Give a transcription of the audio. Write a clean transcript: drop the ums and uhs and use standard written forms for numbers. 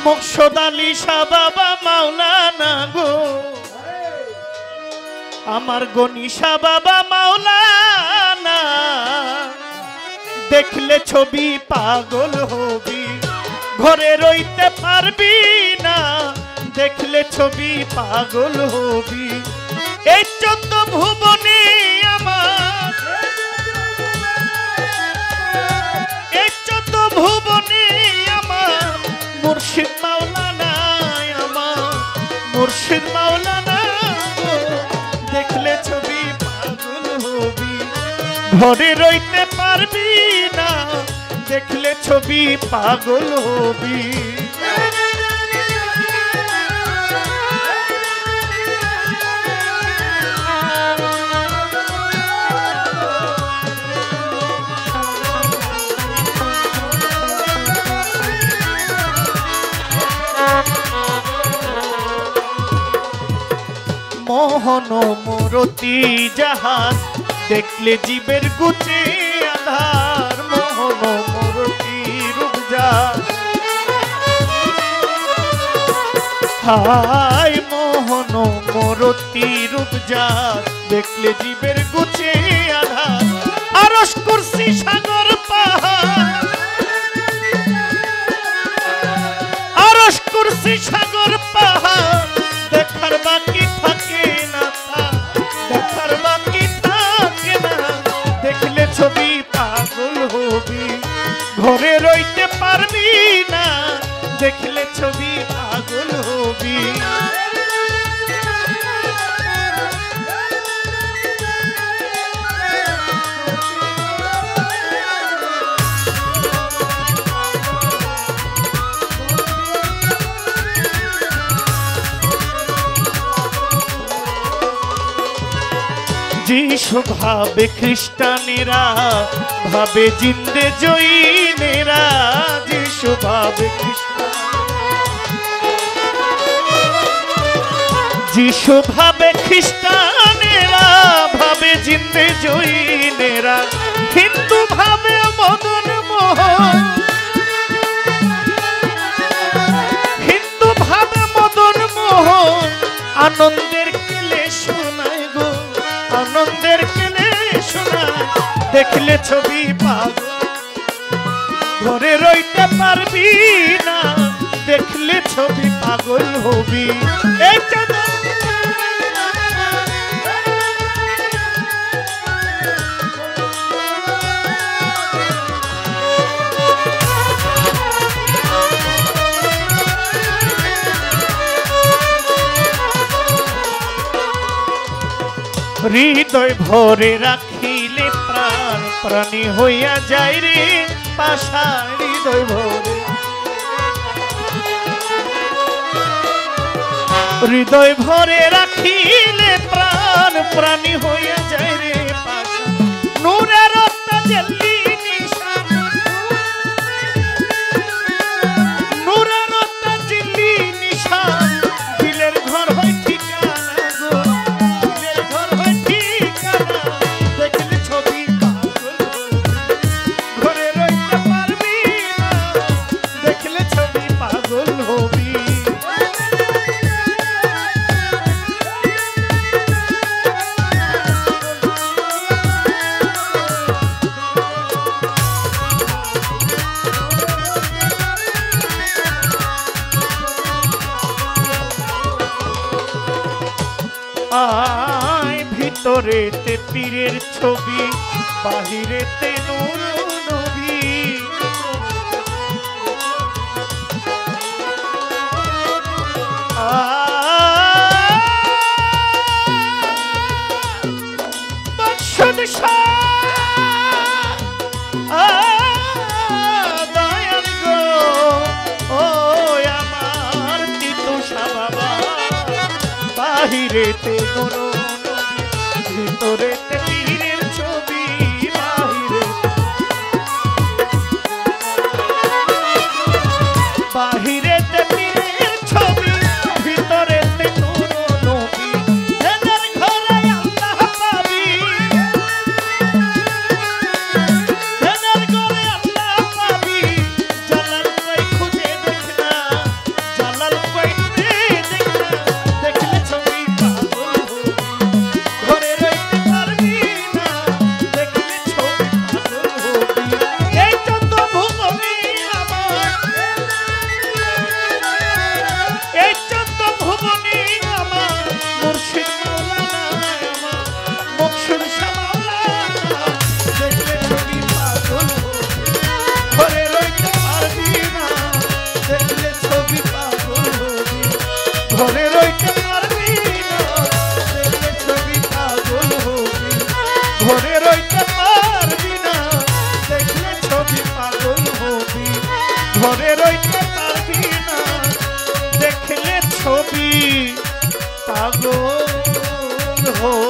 মুকসদ আলী শাহ বাবা মাওলানা গো, আমার গনি শাহ বাবা মাওলানা, দেখলে ছবি পাগল হবি, ঘরে রইতে পারবি না, দেখলে ছবি পাগল হবি। এই 14 ভুবনে আমার, এই 14 ভুবনে আমার মুর্শিদ মাওলানা, আমার মুর্শিদ মাওলানা, দেখলে ছবি পাগল হবি, ঘরে রইতে পারবি না, দেখলে ছবি পাগল হবি। মোহন মরতি জাহাজ দেখলে জীবের গুচে আধার, মোহন মরতি রূপজাত, হায় মোহন মরতি রূপজাত, দেখলে জীবের গুচে আধার। আরশ কুরসি সাগর পাহাড়, আরশ কুরসি সাগর পাহাড়, দেখার বাকি থাকে না, দেখার বাকি থাকে না, দেখলে ছবি পাগল হবি, ঘরে রইতে পারবি না, দেখলে ছবি পাগল হবি। যিশু ভাবে খ্রিস্টানেরা, ভাবে জিন্দে জৈনেরা, যিশু ভাবে খ্রিস্টান, যিশু ভাবে খ্রিস্টানেরা, ভাবে জিন্দে জৈনেরা, হিন্দু ভাবে মদন মোহন, হিন্দু ভাবে মদন মোহন, আনন্দের কেলে শোনায় গো, আনন্দের কেনে শোনায়, দেখলে ছবি পাগল, ঘরে রইতে পারবি না, দেখলে ছবি পাগল হবি। এই হৃদয় ভরে রাখিলে প্রাণ প্রাণী হইয়া যায় রে পাষাণ, হৃদয় ভরে, হৃদয় ভরে রাখিলে প্রাণ প্রাণী হইয়া যায় রে পাষাণ। নূরের তাজাল্লি নিশান, নূরের তাজাল্লি নিশান, দিলের ঘর হয় ঠিকানা গো, দিলের ঘর হয় ঠিকানা, দেখলে ছবি পাগল হবি, ঘরে রইতে পারবি না, দেখলে ছবি পাগল হবি। আয় ভিতরেতে পীরের ছবি, বাহিরেতে নূর নবী, বৎসদ দয়াল গো, ও আমার তিতু বাবা, বাহিরেতে নূর নবী, ভিতরেতে পীরের ছবি, বাহিরেতে পীরের ছবি, ভিতরেতে নূর নবী, জেনার ঘরে আল্লাহ পাবি, জেনার ঘরে আল্লাহ পাবি, জালাল কই খুঁজে দেখ না, পাগল হয়ে